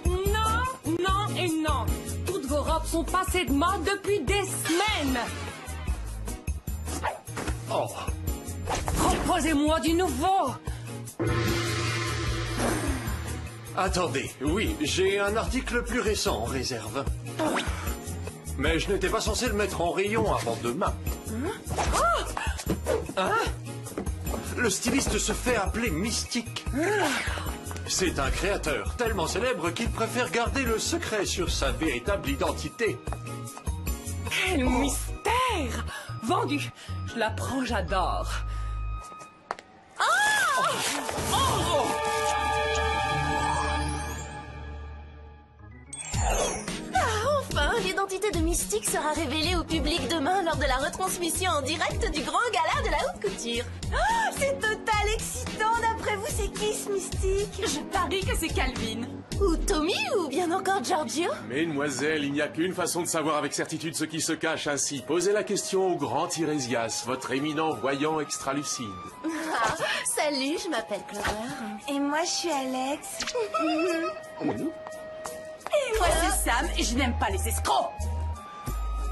Non, non et non. Toutes vos robes sont passées de mode depuis des semaines. Oh. Proposez-moi du nouveau. Attendez, oui, j'ai un article plus récent en réserve. Mais je n'étais pas censé le mettre en rayon avant demain. Hein? Le styliste se fait appeler Mystique. C'est un créateur tellement célèbre qu'il préfère garder le secret sur sa véritable identité. Quel mystère! Vendu. Je la prends, j'adore. Enfin, l'identité de Mystique sera révélée au public demain lors de la retransmission en direct du grand gala de la haute couture. Oh, c'est total excitant. D'après vous, c'est qui ce Mystique? Je parie que c'est Calvin. Ou Tommy, ou bien encore Giorgio. Mesdemoiselles, il n'y a qu'une façon de savoir avec certitude ce qui se cache ainsi. Posez la question au grand Tirésias, votre éminent voyant extralucide. Ah, salut, je m'appelle Clover. Et moi, je suis Alex. Et moi, c'est Sam, et je n'aime pas les escrocs.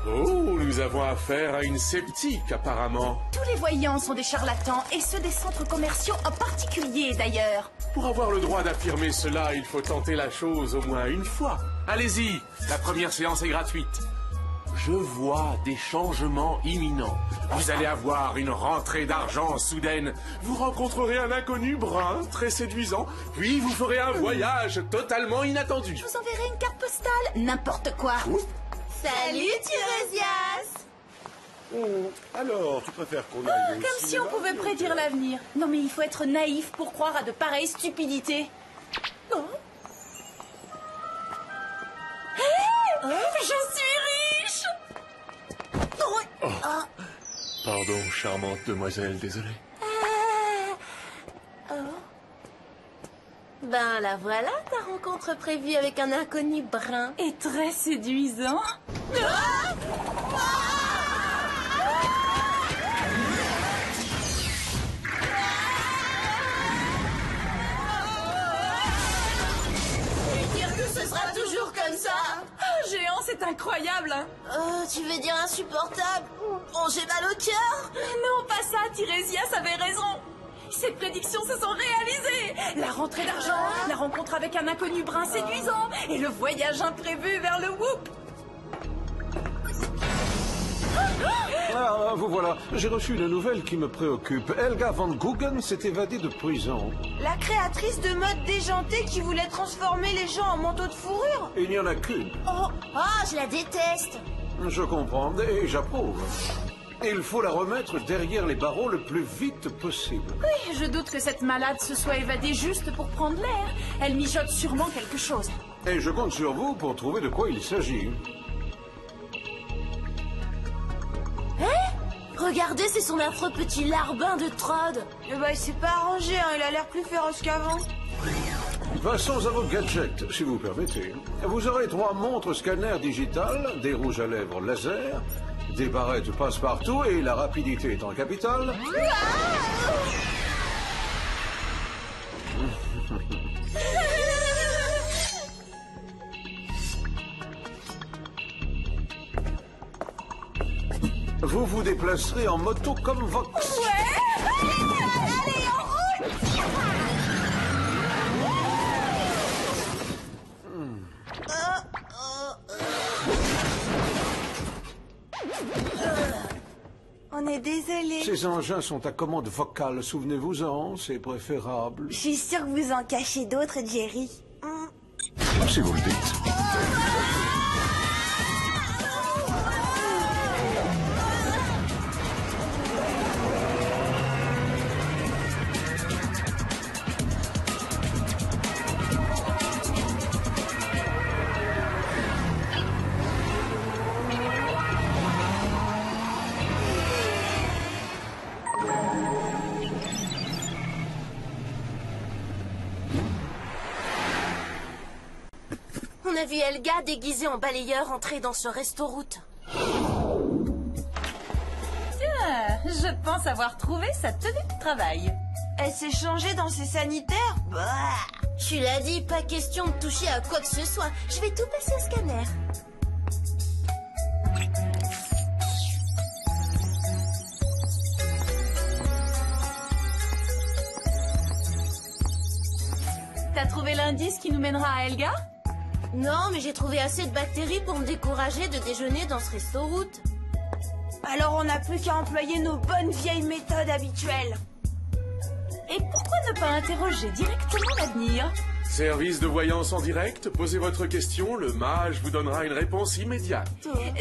Oh, nous avons affaire à une sceptique, apparemment. Tous les voyants sont des charlatans, et ceux des centres commerciaux en particulier, d'ailleurs. Pour avoir le droit d'affirmer cela, il faut tenter la chose au moins une fois. Allez-y, la première séance est gratuite. Je vois des changements imminents. Vous allez avoir une rentrée d'argent soudaine. Vous rencontrerez un inconnu brun, très séduisant. Puis vous ferez un voyage totalement inattendu. Je vous enverrai une carte postale. N'importe quoi. Salut, Tirésias. Alors, tu préfères qu'on aille Comme si on pouvait prédire l'avenir. Non, mais il faut être naïf pour croire à de pareilles stupidités. Je suis riche. Pardon, charmante demoiselle, désolé. Ben la voilà, ta rencontre prévue avec un inconnu brun. Et très séduisant. Dire que ce sera toujours comme ça. Géant, c'est incroyable, hein. Tu veux dire insupportable? Bon, j'ai mal au cœur. Non, pas ça, Tirésias avait raison. Ses prédictions se sont réalisées. La rentrée d'argent, la rencontre avec un inconnu brun séduisant et le voyage imprévu vers le Whoop. Ah, vous voilà. J'ai reçu une nouvelle qui me préoccupe. Helga Van Guggen s'est évadée de prison. La créatrice de mode déjantée qui voulait transformer les gens en manteaux de fourrure. Il n'y en a qu'une. Oh, je la déteste. Je comprends et j'approuve. Il faut la remettre derrière les barreaux le plus vite possible. Oui, je doute que cette malade se soit évadée juste pour prendre l'air. Elle mijote sûrement quelque chose. Et je compte sur vous pour trouver de quoi il s'agit. Regardez, c'est son affreux petit larbin de Trod. Eh ben, il s'est pas arrangé, hein. Il a l'air plus féroce qu'avant. Passons à vos gadgets, si vous permettez. Vous aurez 3 montres scanner digitales, des rouges à lèvres laser, des barrettes passe-partout et la rapidité étant capitale. Vous vous déplacerez en moto comme Vox. Allez, en route! On est désolé. Ces engins sont à commande vocale, souvenez-vous-en, c'est préférable. Je suis sûre que vous en cachez d'autres, Jerry. Si vous le dites. On a vu Helga déguisée en balayeur entrer dans ce resto-route. Je pense avoir trouvé sa tenue de travail. Elle s'est changée dans ses sanitaires? Bah. Tu l'as dit, pas question de toucher à quoi que ce soit. Je vais tout passer au scanner. T'as trouvé l'indice qui nous mènera à Helga? Non, mais j'ai trouvé assez de bactéries pour me décourager de déjeuner dans ce resto-route. Alors on n'a plus qu'à employer nos bonnes vieilles méthodes habituelles. Et pourquoi ne pas interroger directement l'avenir? Service de voyance en direct, posez votre question, le mage vous donnera une réponse immédiate.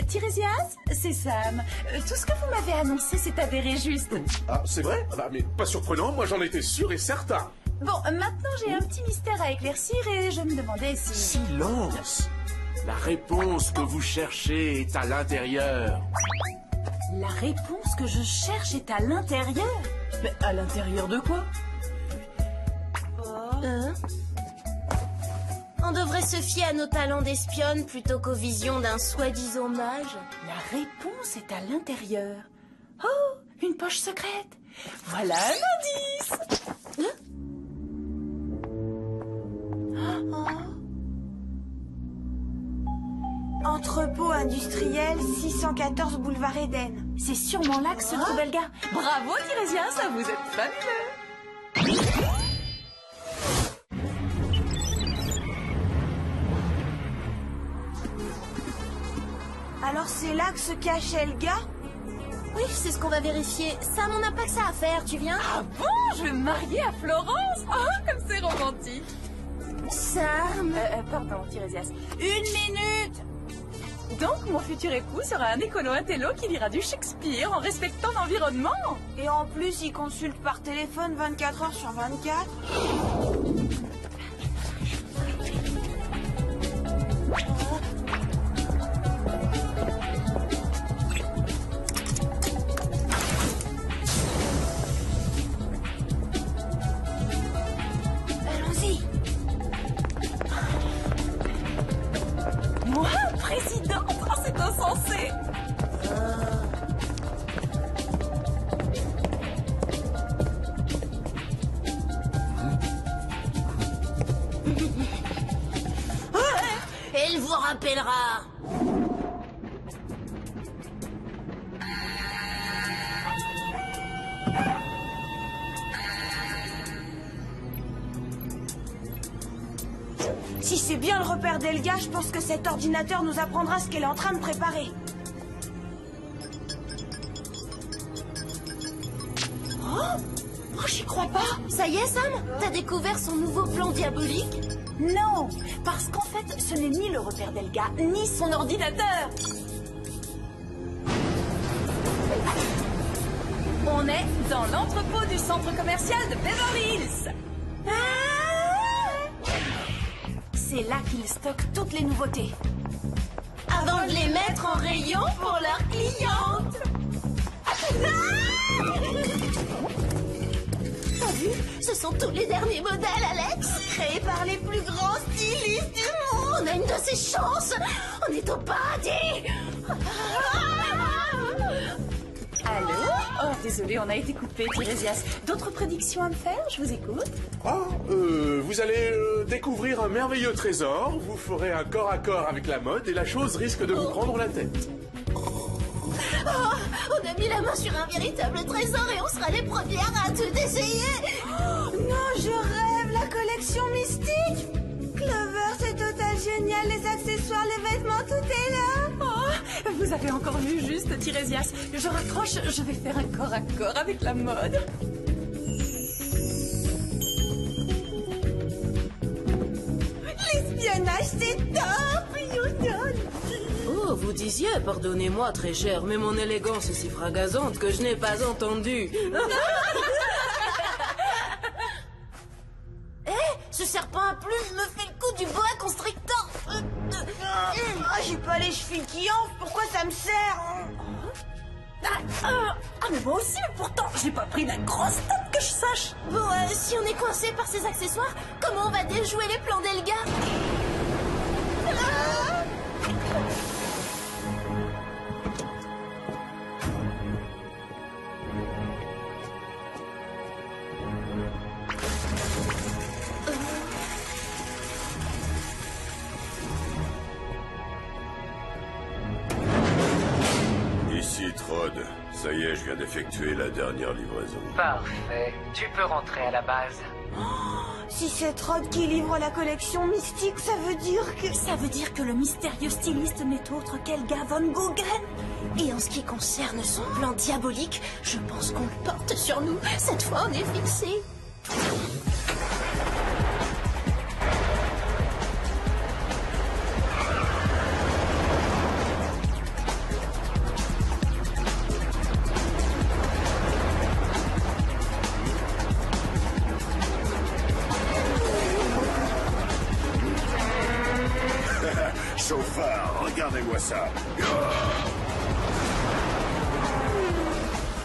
Tirésias, c'est Sam. Tout ce que vous m'avez annoncé s'est avéré juste. Ah, c'est vrai? Ah bah, mais pas surprenant, moi j'en étais sûr et certain. Bon, maintenant j'ai un petit mystère à éclaircir et je me demandais si... Silence! La réponse que vous cherchez est à l'intérieur. La réponse que je cherche est à l'intérieur? Mais à l'intérieur de quoi? Hein? On devrait se fier à nos talents d'espionne plutôt qu'aux visions d'un soi-disant mage. La réponse est à l'intérieur. Oh, une poche secrète. Voilà un indice. Entrepôt industriel 614 boulevard Eden. C'est sûrement là que se trouve Helga. Bravo Tirésias, vous êtes fabuleux. Alors c'est là que se cache Helga? Oui, c'est ce qu'on va vérifier. Sam, on n'a pas que ça à faire, tu viens? Ah bon? Je vais me marier à Florence? Oh, comme c'est romantique. Sam... Pardon, Tirésias. Une minute! Donc, mon futur époux sera un écolo intello qui lira du Shakespeare en respectant l'environnement. Et en plus, il consulte par téléphone 24 heures sur 24. Allons-y. Moi, présidente? Oh, c'est insensé. Elle vous rappellera. Si c'est bien le repère d'Helga, je pense que cet ordinateur nous apprendra ce qu'elle est en train de préparer. Oh, j'y crois pas. Ça y est, Sam? T'as découvert son nouveau plan diabolique? Non, parce qu'en fait, ce n'est ni le repère d'Helga, ni son ordinateur. On est dans l'entrepôt du centre commercial de Beverly Hills. C'est là qu'ils stockent toutes les nouveautés. Avant de les mettre en rayon pour leurs clientes. T'as vu? Ce sont tous les derniers modèles, Alex. Créé par les plus grands stylistes du monde. On a une de ces chances. On est au paradis. Allô? Oh, désolé, on a été coupé, Tirésias. D'autres prédictions à me faire? Je vous écoute. Vous allez découvrir un merveilleux trésor, vous ferez un corps à corps avec la mode et la chose risque de vous prendre la tête. Oh, on a mis la main sur un véritable trésor et on sera les premières à tout essayer. Non, je rêve, la collection mystique. Clover, c'est total génial, les accessoires, les vêtements, tout est là. Oh, vous avez encore vu juste, Tirésias. Je raccroche, je vais faire un corps à corps avec la mode. L'espionnage, c'est top, Youdon. Oh, vous disiez, pardonnez-moi très cher, mais mon élégance est si fragazante que je n'ai pas entendu. Ce serpent à plumes me fait le coup du boa constrictor. J'ai pas les chevilles qui enflent, pourquoi ça me sert? Mais moi aussi, mais pourtant, j'ai pas pris la grosse tête que je sache. Bon, si on est coincé par ces accessoires, comment on va déjouer les plans d'Helga? je viens d'effectuer la dernière livraison. Parfait. Tu peux rentrer à la base. Si c'est Rod qui livre la collection mystique, ça veut dire que... Ça veut dire que le mystérieux styliste n'est autre qu'Helga von Guggen. Et en ce qui concerne son plan diabolique, je pense qu'on le porte sur nous. Cette fois, on est fixé. Chauffard, regardez-moi ça.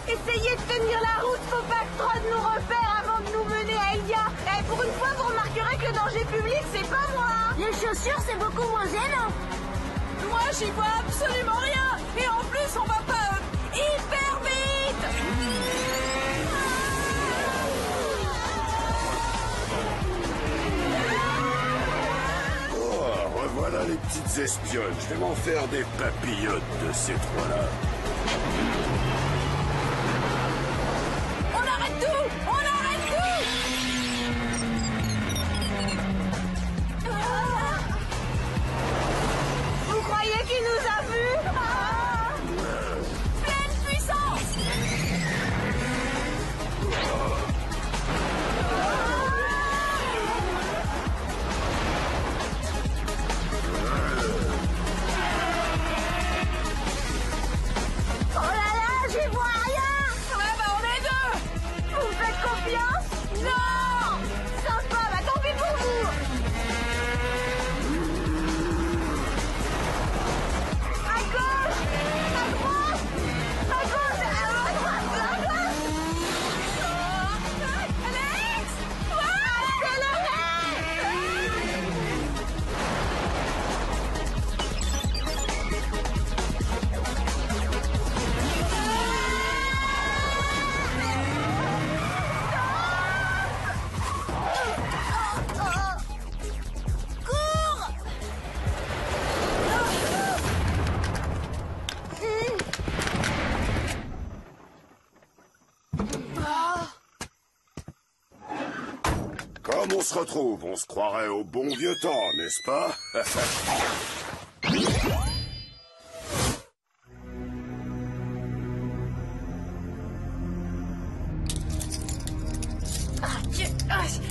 Essayez de tenir la route, faut pas que Rod nous repère avant de nous mener à Helga. Et pour une fois, vous remarquerez que le danger public, c'est pas moi. Les chaussures, c'est beaucoup moins gênant. Moi, j'y vois absolument rien. Et en plus, on va pas hyper vite. Oh, revoilà les petites espionnes. Je vais m'en faire des papillotes de ces trois-là. On arrête tout. On arrête tout. Vous croyez qu'il nous a vus? Pleine puissance. Oh là là, j'y vois rien. Ouais, bah on est deux. Vous me faites confiance? Non. Sympa, bah tant pis pour vous. À gauche, à droite, à gauche, à droite, à droite. Alex. Comme on se retrouve, on se croirait au bon vieux temps, n'est-ce pas?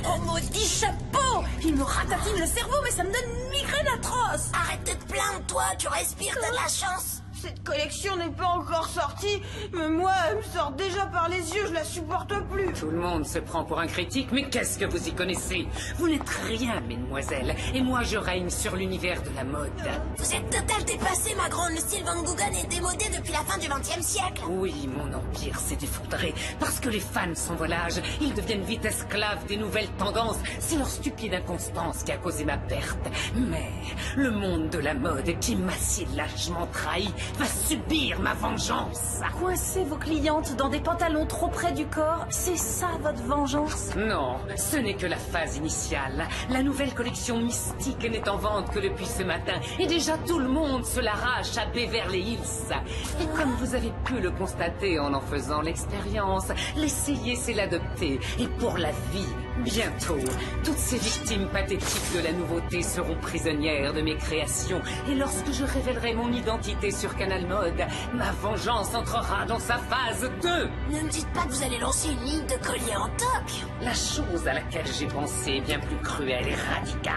Oh, maudit chapeau. Il me ratatine le cerveau, mais ça me donne une migraine atroce. Arrête de te plaindre, toi. Tu respires, t'as de la chance. Cette collection n'est pas encore sortie, mais moi, elle me sort déjà par les yeux, je la supporte plus. Tout le monde se prend pour un critique, mais qu'est-ce que vous y connaissez? Vous n'êtes rien, mesdemoiselles, et moi je règne sur l'univers de la mode. Vous êtes total dépassé, ma grande. Le style Van Gogh est démodé depuis la fin du XXe siècle. Oui, mon empire s'est effondré, parce que les fans s'envolagent, ils deviennent vite esclaves des nouvelles tendances. C'est leur stupide inconstance qui a causé ma perte. Mais le monde de la mode, qui m'a si lâchement trahi, va subir ma vengeance. Coincer vos clientes dans des pantalons trop près du corps, c'est ça votre vengeance? Non, ce n'est que la phase initiale. La nouvelle collection mystique n'est en vente que depuis ce matin, et déjà tout le monde se l'arrache à Beverly Hills. Et comme vous avez pu le constater en faisant l'expérience, l'essayer c'est l'adopter, et pour la vie. Bientôt, toutes ces victimes pathétiques de la nouveauté seront prisonnières de mes créations, et lorsque je révélerai mon identité sur Canal Mode, ma vengeance entrera dans sa phase 2. Ne me dites pas que vous allez lancer une ligne de colliers en toc. La chose à laquelle j'ai pensé est bien plus cruelle et radicale.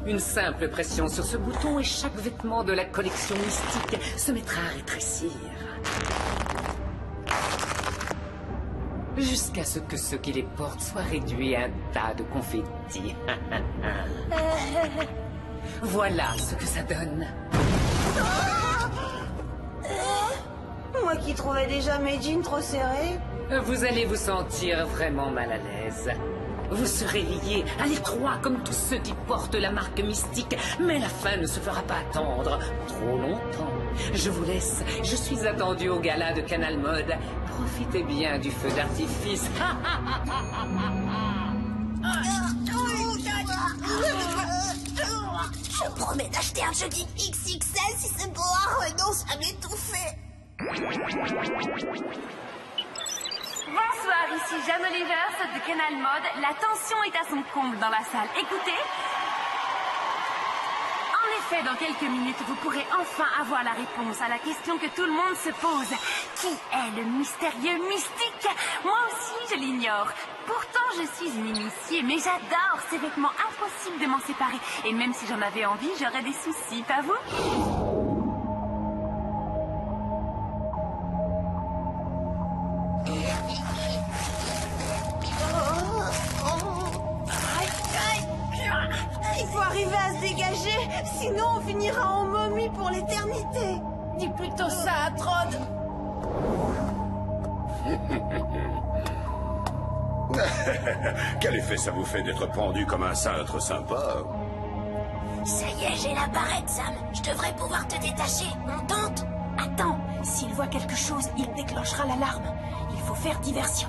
Une simple pression sur ce bouton et chaque vêtement de la collection mystique se mettra à rétrécir. Jusqu'à ce que ceux qui les portent soient réduits à un tas de confettis. Voilà ce que ça donne. Moi qui trouvais déjà mes jeans trop serrés. Vous allez vous sentir vraiment mal à l'aise. Vous serez liés à l'étroit comme tous ceux qui portent la marque mystique, mais la fin ne se fera pas attendre trop longtemps. Je vous laisse, je suis attendu au gala de Canal Mode. Profitez bien du feu d'artifice. Je promets d'acheter un jogging XXL si ce boa renonce à m'étouffer. Bonsoir, ici Jeanne Olivers de Canal Mode. La tension est à son comble dans la salle. Écoutez. En effet, dans quelques minutes, vous pourrez enfin avoir la réponse à la question que tout le monde se pose. Qui est le mystérieux mystique? Moi aussi, je l'ignore. Pourtant, je suis une initiée, mais j'adore ces vêtements. Impossible de m'en séparer. Et même si j'en avais envie, j'aurais des soucis, pas vous? Il faut arriver à se dégager, sinon on finira en momie pour l'éternité. Dis plutôt ça à Trod. Quel effet ça vous fait d'être pendu comme un cintre sympa? Ça y est, j'ai la barrette, Sam. Je devrais pouvoir te détacher. On tente? Attends, s'il voit quelque chose, il déclenchera l'alarme. Il faut faire diversion.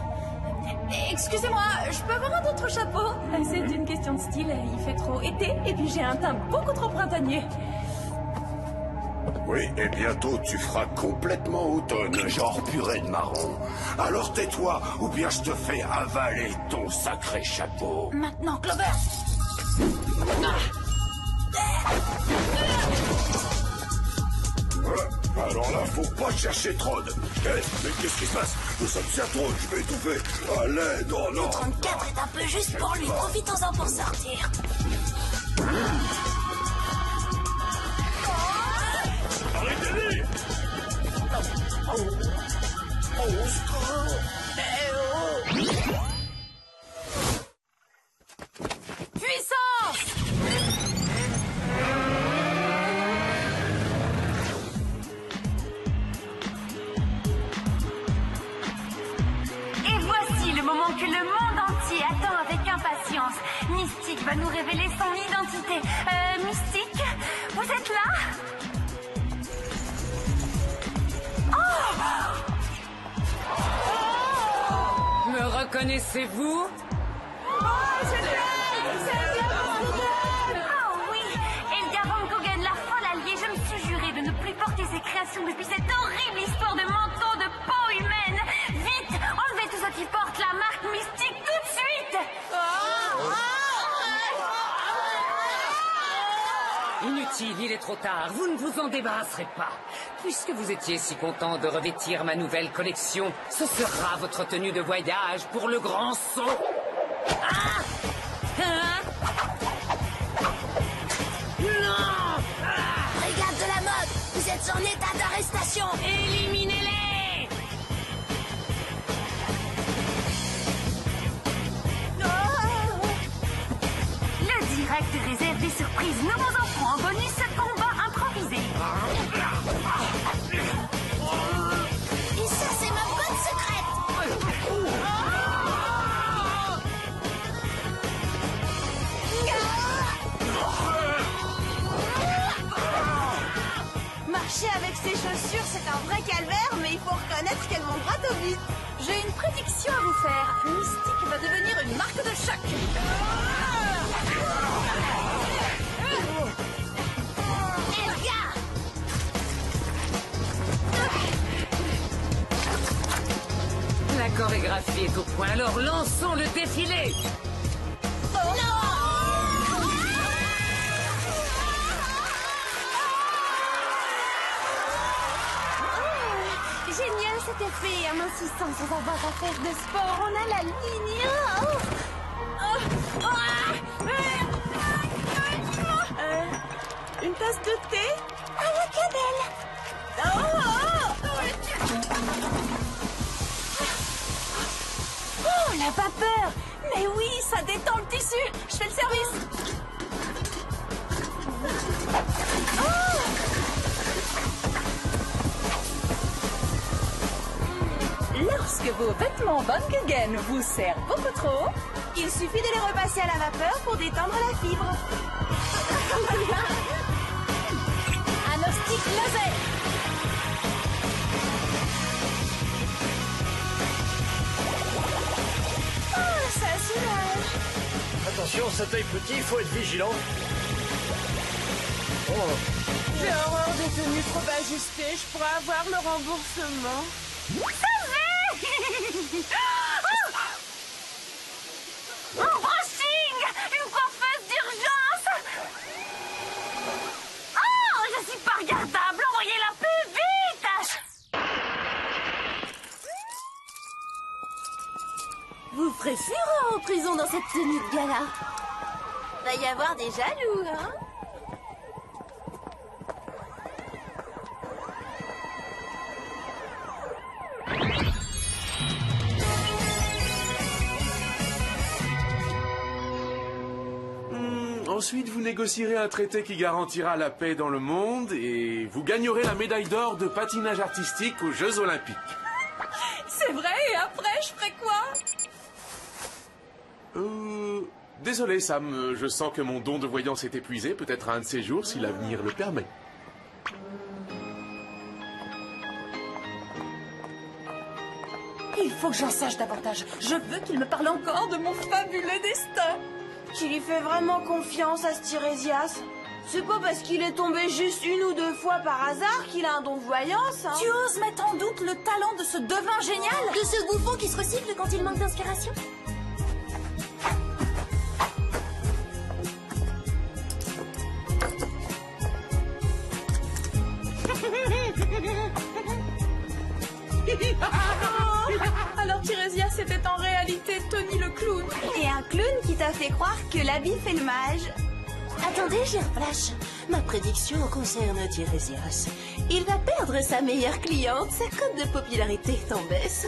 Excusez-moi, je peux avoir un autre chapeau? C'est une question de style, il fait trop été, et puis j'ai un teint beaucoup trop printanier. Oui, et bientôt tu feras complètement automne, genre purée de marron. Alors tais-toi, ou bien je te fais avaler ton sacré chapeau. Maintenant, Clover. Alors là, faut pas chercher Trod. Mais qu'est-ce qui se passe? Nous sommes à Trod, je vais étouffer. À l'aide, oh non. Le 34 est un peu juste pour lui. Profitons-en pour sortir. Arrêtez-les! Puissance! Et voici le moment que le monde entier attend avec impatience. Mystique va nous révéler son identité. Mystique, vous êtes là? Me reconnaissez-vous? Oh oui, Elga Van Gogh, la folle alliée, je me suis juré de ne plus porter ses créations depuis cette horrible histoire de manteau de peau humaine. Vite, enlevez tout ce qui porte la marque Mystique tout de suite. Inutile, il est trop tard. Vous ne vous en débarrasserez pas. Puisque vous étiez si content de revêtir ma nouvelle collection, ce sera votre tenue de voyage pour le grand saut. Ah! Hein? Non! Brigade de la mode, vous êtes en état d'arrestation. Éliminez-les! Le direct réserve des surprises. Nous vous offrons en bonus ce combat improvisé. Et ça, c'est ma bonne secrète. Marcher avec ses chaussures, c'est un vrai calvaire, mais il faut reconnaître qu'elles vont droit au but. J'ai une prédiction à vous faire. Mystique va devenir une marque de choc. Elga! La chorégraphie est au point, alors lançons le défilé. Génial cet effet, amincissant sans avoir à faire de sport. On a la ligne. Une tasse de thé? À la cannelle. Oh, la vapeur! Mais oui, ça détend le tissu. Je fais le service. Lorsque vos vêtements Van Gogh vous servent beaucoup trop, Il suffit de les repasser à la vapeur pour détendre la fibre. Anostic laser. Oh, ça soulage. Attention, ça taille petit, il faut être vigilant. J'ai horreur des tenues trop ajustées. Je pourrais avoir le remboursement. Mon brushing! Une coiffeuse d'urgence! Oh, je suis pas regardable! Envoyez-la plus vite! Vous ferez fureur en prison dans cette tenue de gala. Va y avoir des jaloux, hein? Ensuite, vous négocierez un traité qui garantira la paix dans le monde et vous gagnerez la médaille d'or de patinage artistique aux Jeux Olympiques. C'est vrai, et après, je ferai quoi? Désolé, Sam, je sens que mon don de voyance est épuisé. Peut-être un de ces jours, si l'avenir le permet. Il faut que j'en sache davantage. Je veux qu'il me parle encore de mon fabuleux destin. Tu lui fais vraiment confiance à ce Tirésias? C'est pas parce qu'il est tombé juste une ou deux fois par hasard qu'il a un don de voyance, hein? Tu oses mettre en doute le talent de ce devin génial? De ce bouffon qui se recycle quand il manque d'inspiration? Alors Tirésias était en réalité Tony le clown. Et un clown qui t'a fait croire que l'habit fait le mage. Attendez, j'ai un flash. Ma prédiction concerne Tirésias. Il va perdre sa meilleure cliente. Sa cote de popularité est en baisse.